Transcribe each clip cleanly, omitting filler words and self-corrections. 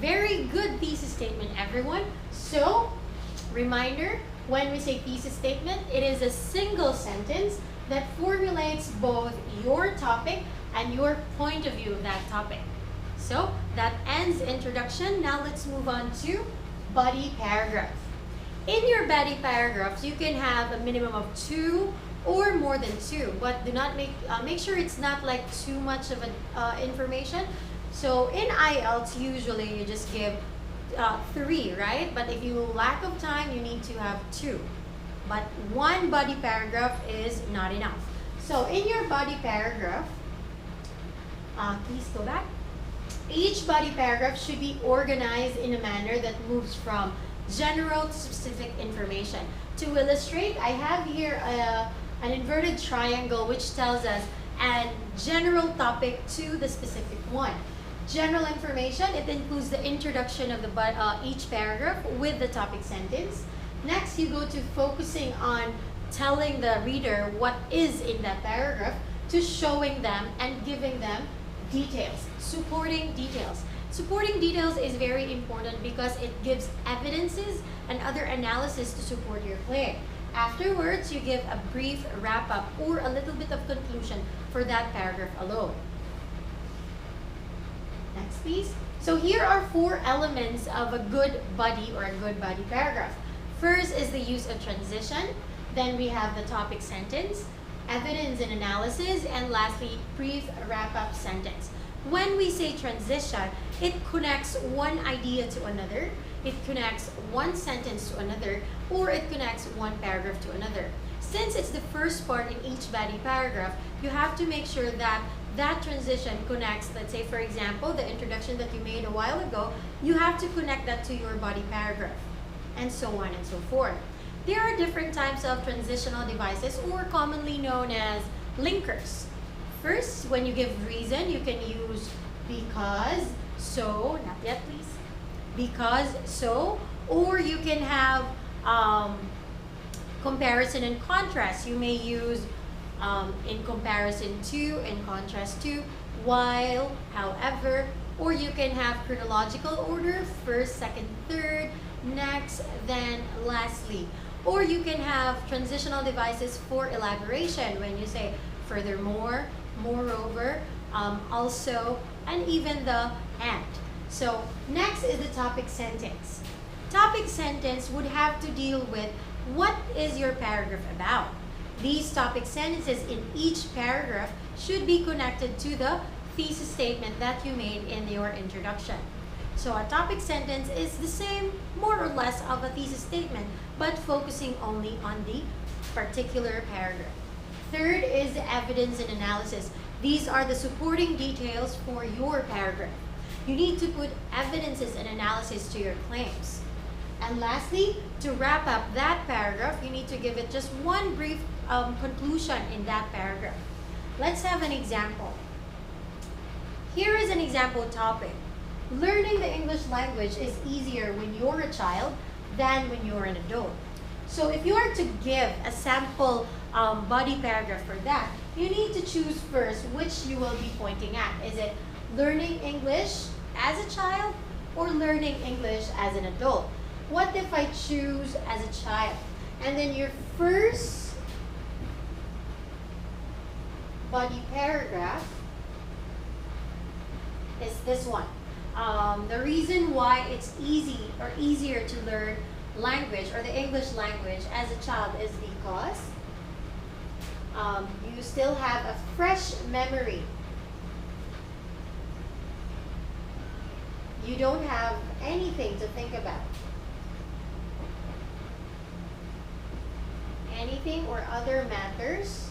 Very good thesis statement, everyone. So, reminder, when we say thesis statement, it is a single sentence that formulates both your topic and your point of view of that topic. So, that ends introduction. Now let's move on to body paragraph. In your body paragraphs, you can have a minimum of 2 or more than 2, but do not make sure it's not like too much of information. So in IELTS, usually you just give 3, right? But if you lack of time, you need to have 2. But 1 body paragraph is not enough. So in your body paragraph, please go back. Each body paragraph should be organized in a manner that moves from general to specific information. To illustrate, I have here an inverted triangle which tells us a general topic to the specific one. General information, it includes the introduction of each paragraph with the topic sentence. Next, you go to focusing on telling the reader what is in that paragraph to showing them and giving them details, supporting details. Supporting details is very important because it gives evidences and other analysis to support your claim. Afterwards, you give a brief wrap-up or a little bit of conclusion for that paragraph alone. Next, please. So here are 4 elements of a good body or a good body paragraph. First is the use of transition. Then we have the topic sentence, evidence and analysis, and lastly, brief wrap-up sentence. When we say transition, it connects one idea to another, it connects one sentence to another, or it connects one paragraph to another. Since it's the first part in each body paragraph, you have to make sure that that transition connects, let's say for example, the introduction that you made a while ago, you have to connect that to your body paragraph, and so on and so forth. There are different types of transitional devices, or commonly known as linkers. First, when you give reason, you can use because, so, not yet please, because, so, or you can have comparison and contrast. You may use in comparison to, in contrast to, while, however, or you can have chronological order, first, second, third, next, then lastly. Or you can have transitional devices for elaboration when you say furthermore, moreover, also, and even the and. So next is the topic sentence. Topic sentence would have to deal with what is your paragraph about. These topic sentences in each paragraph should be connected to the thesis statement that you made in your introduction. So a topic sentence is the same, more or less, of a thesis statement, but focusing only on the particular paragraph. Third is the evidence and analysis. These are the supporting details for your paragraph. You need to put evidences and analysis to your claims. And lastly, to wrap up that paragraph, you need to give it just one brief conclusion in that paragraph. Let's have an example. Here is an example topic. Learning the English language is easier when you're a child than when you're an adult. So if you are to give a sample body paragraph for that, you need to choose first which you will be pointing at. Is it learning English as a child or learning English as an adult? What if I choose as a child? And then your first body paragraph is this one. The reason why it's easy or easier to learn language or the English language as a child is because you still have a fresh memory. You don't have anything to think about. Anything or other matters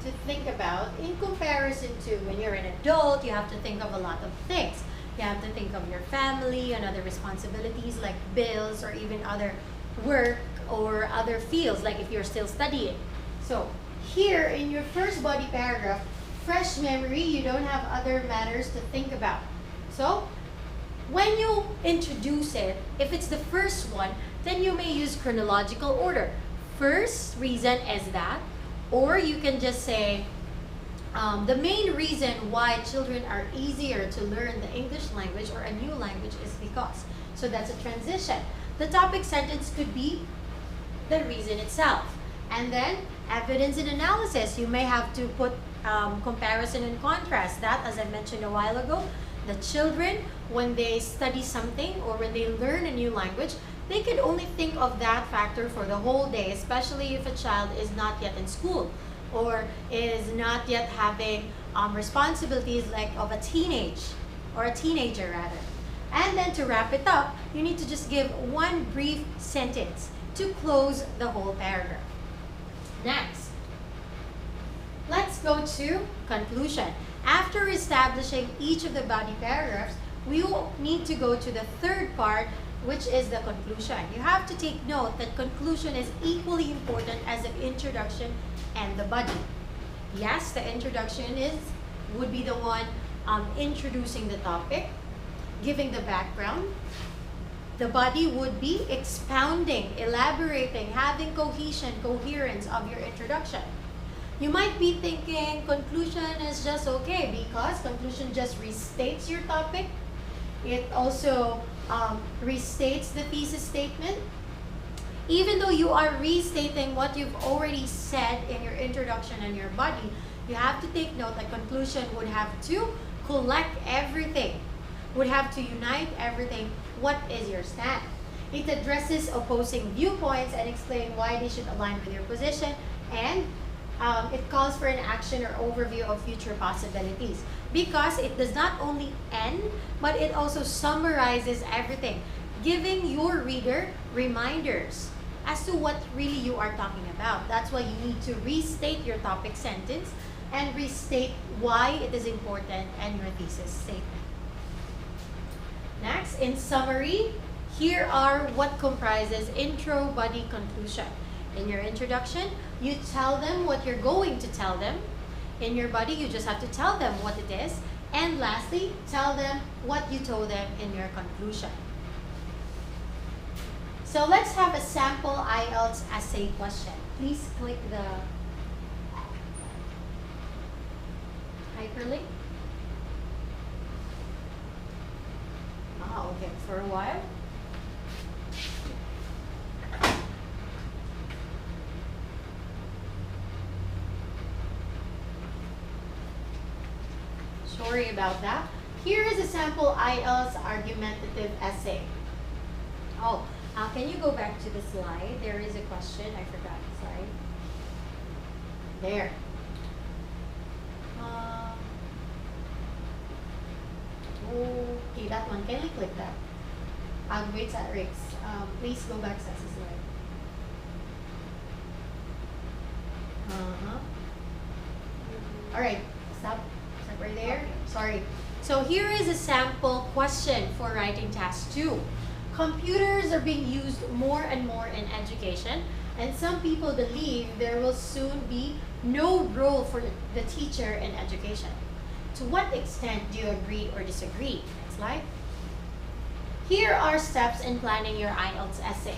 to think about in comparison to when you're an adult. You have to think of a lot of things. You have to think of your family and other responsibilities like bills or even other work or other fields, like if you're still studying. So here in your first body paragraph, fresh memory, you don't have other matters to think about. So when you introduce it, if it's the first one, then you may use chronological order. First reason is that, or you can just say The main reason why children are easier to learn the English language or a new language is because. So that's a transition. The topic sentence could be the reason itself. And then evidence and analysis. You may have to put comparison and contrast. That, as I mentioned a while ago, the children, when they study something or when they learn a new language, they could only think of that factor for the whole day, especially if a child is not yet in school or is not yet having responsibilities like of a teenager rather. And then to wrap it up, you need to just give one brief sentence to close the whole paragraph. Next, let's go to conclusion. After establishing each of the body paragraphs, we will need to go to the third part, which is the conclusion. You have to take note that conclusion is equally important as the introduction and the body. Yes, the introduction would be the one introducing the topic, giving the background. The body would be expounding, elaborating, having cohesion, coherence of your introduction. You might be thinking conclusion is just okay because conclusion just restates your topic. It also restates the thesis statement. Even though you are restating what you've already said in your introduction and your body, you have to take note that conclusion would have to collect everything, would have to unite everything. What is your stand? It addresses opposing viewpoints and explain why they should align with your position, and it calls for an action or overview of future possibilities, because it does not only end, but it also summarizes everything, giving your reader reminders as to what really you are talking about. That's why you need to restate your topic sentence and restate why it is important and your thesis statement. Next, in summary, here are what comprises intro, body, conclusion. In your introduction, you tell them what you're going to tell them. In your body, you just have to tell them what it is. And lastly, tell them what you told them in your conclusion. So let's have a sample IELTS essay question. Please click the hyperlink. Okay, for a while. Sorry about that. Here is a sample IELTS argumentative essay. Can you go back to the slide? There is a question. I forgot. Sorry. There. Okay, that one. Can you click that? Wait, Rix. Please go back to the slide. All right. Stop right there. Okay. Sorry. So here is a sample question for writing task 2. Computers are being used more and more in education, and some people believe there will soon be no role for the teacher in education. To what extent do you agree or disagree? Next slide. Here are steps in planning your IELTS essay.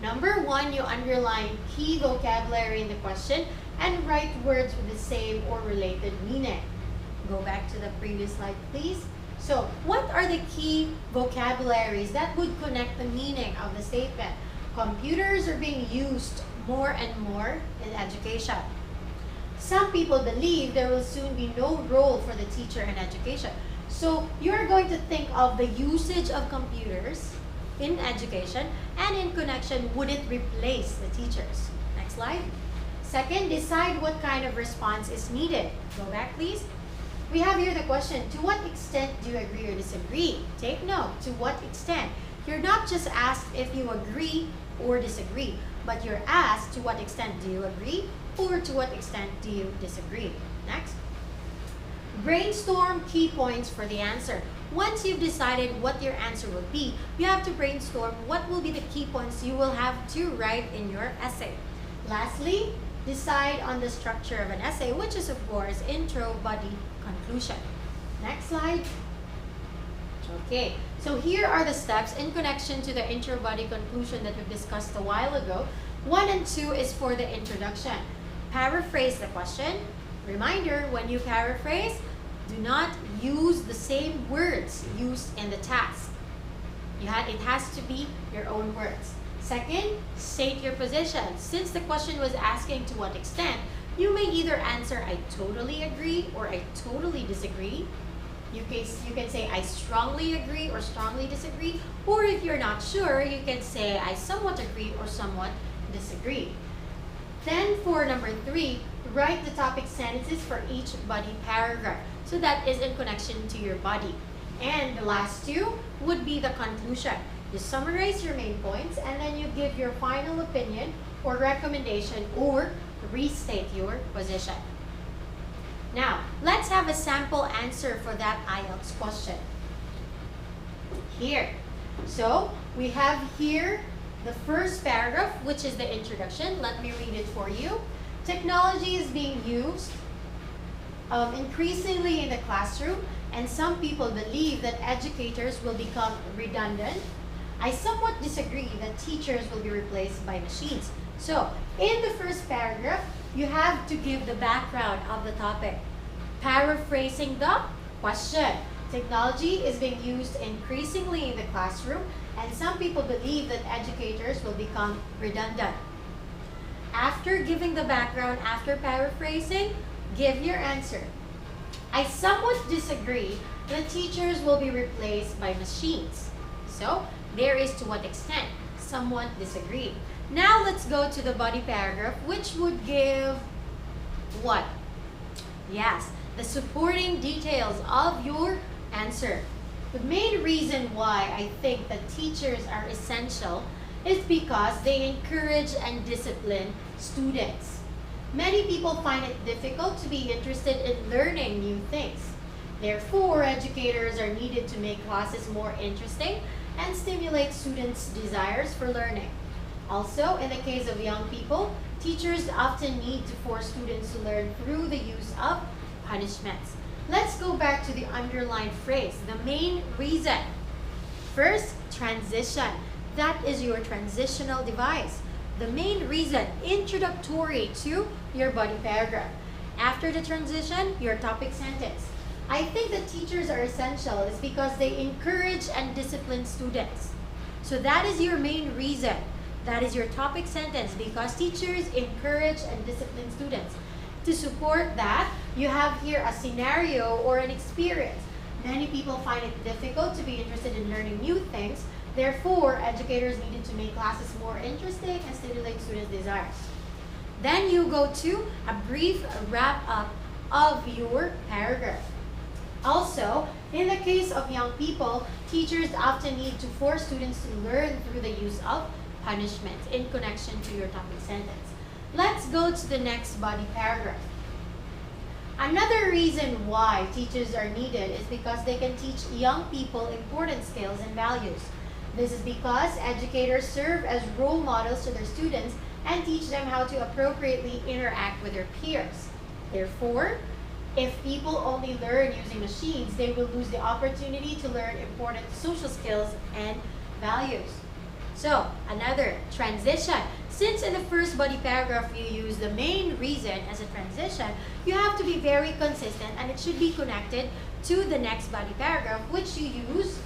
Number 1, you underline key vocabulary in the question and write words with the same or related meaning. Go back to the previous slide, please. So, what are the key vocabularies that would connect the meaning of the statement? Computers are being used more and more in education. Some people believe there will soon be no role for the teacher in education. So, you're going to think of the usage of computers in education, and in connection, would it replace the teachers? Next slide. Second, decide what kind of response is needed. Go back, please. We have here the question, to what extent do you agree or disagree? Take note, to what extent. You're not just asked if you agree or disagree, but you're asked to what extent do you agree or to what extent do you disagree. Next. Brainstorm key points for the answer. Once you've decided what your answer will be, you have to brainstorm what will be the key points you will have to write in your essay. Lastly, decide on the structure of an essay, which is of course intro, body, conclusion. Next slide. Okay, so here are the steps in connection to the intro, body, conclusion that we discussed a while ago. 1 and 2 is for the introduction. Paraphrase the question, Reminder, when you paraphrase, do not use the same words used in the task. It has to be your own words. Second, state your position. Since the question was asking to what extent, you may either answer I totally agree or I totally disagree. You can say I strongly agree or strongly disagree. Or if you're not sure, you can say I somewhat agree or somewhat disagree. Then for number 3, write the topic sentences for each body paragraph. So that is in connection to your body. And the last 2 would be the conclusion. You summarize your main points and then you give your final opinion or recommendation or restate your position. Now, let's have a sample answer for that IELTS question. Here. So, we have here the first paragraph, which is the introduction. Let me read it for you. Technology is being used increasingly in the classroom, and some people believe that educators will become redundant. I somewhat disagree that teachers will be replaced by machines. So, in the first paragraph, you have to give the background of the topic. Paraphrasing the question. Technology is being used increasingly in the classroom, and some people believe that educators will become redundant. After giving the background, after paraphrasing, give your answer. I somewhat disagree that teachers will be replaced by machines. So, there is to what extent, somewhat disagree. Now, let's go to the body paragraph, which would give what? Yes, the supporting details of your answer. The main reason why I think that teachers are essential is because they encourage and discipline students. Many people find it difficult to be interested in learning new things. Therefore, educators are needed to make classes more interesting and stimulate students' desires for learning. Also, in the case of young people, teachers often need to force students to learn through the use of punishments. Let's go back to the underlined phrase, the main reason. First, transition. That is your transitional device. The main reason, introductory to your body paragraph. After the transition, your topic sentence. I think that teachers are essential is because they encourage and discipline students. So that is your main reason. That is your topic sentence because teachers encourage and discipline students. To support that, you have here a scenario or an experience. Many people find it difficult to be interested in learning new things. Therefore, educators needed to make classes more interesting and stimulate students' desires. Then you go to a brief wrap-up of your paragraph. Also, in the case of young people, teachers often need to force students to learn through the use of punishment in connection to your topic sentence. Let's go to the next body paragraph. Another reason why teachers are needed is because they can teach young people important skills and values. This is because educators serve as role models to their students and teach them how to appropriately interact with their peers. Therefore, if people only learn using machines, they will lose the opportunity to learn important social skills and values. So, another transition. Since in the first body paragraph you use the main reason as a transition, you have to be very consistent and it should be connected to the next body paragraph, which you use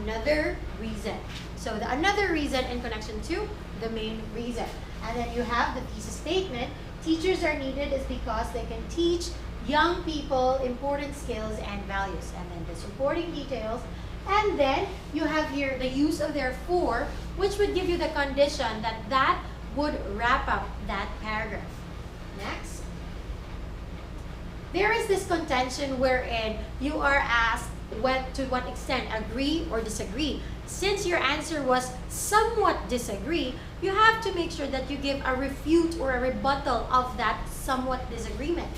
another reason. So, the another reason in connection to the main reason. And then you have the thesis statement. Teachers are needed is because they can teach young people important skills and values. And then the supporting details. And then you have here the use of therefore, which would give you the condition that that would wrap up that paragraph. Next. There is this contention wherein you are asked to what extent agree or disagree. Since your answer was somewhat disagree, you have to make sure that you give a refute or a rebuttal of that somewhat disagreement.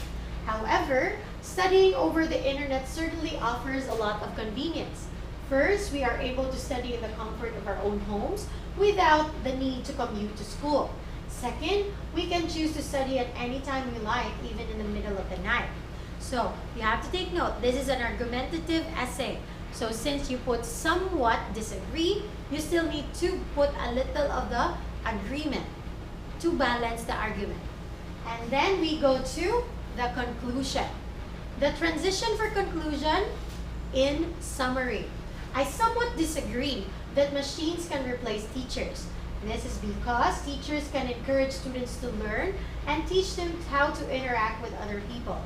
However, studying over the internet certainly offers a lot of convenience. First, we are able to study in the comfort of our own homes without the need to commute to school. Second, we can choose to study at any time we like, even in the middle of the night. So, you have to take note, this is an argumentative essay. So, since you put somewhat disagree, you still need to put a little of the agreement to balance the argument. And then we go to the conclusion. The transition for conclusion in summary. I somewhat disagree that machines can replace teachers. This is because teachers can encourage students to learn and teach them how to interact with other people.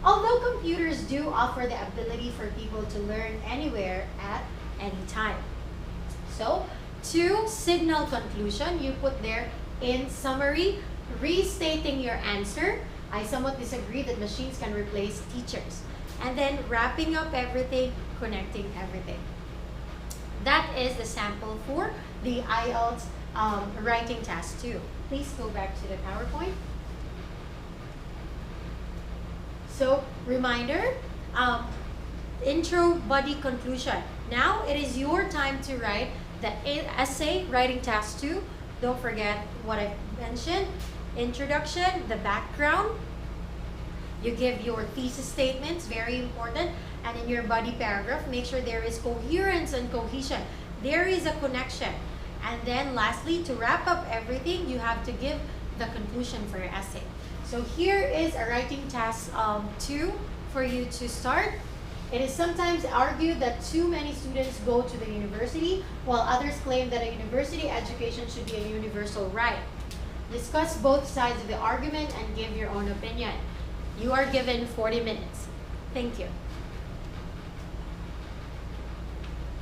Although computers do offer the ability for people to learn anywhere at any time. So, to signal conclusion, you put there in summary, restating your answer. I somewhat disagree that machines can replace teachers. And then wrapping up everything, connecting everything. That is the sample for the IELTS writing task 2. Please go back to the PowerPoint. So, reminder, intro, body, conclusion. Now, it is your time to write the essay, writing task 2. Don't forget what I mentioned. Introduction, the background. You give your thesis statements, very important. And in your body paragraph, make sure there is coherence and cohesion. There is a connection. And then lastly, to wrap up everything, you have to give the conclusion for your essay. So here is a writing task 2 for you to start. It is sometimes argued that too many students go to the university, while others claim that a university education should be a universal right. Discuss both sides of the argument and give your own opinion. You are given 40 minutes. Thank you.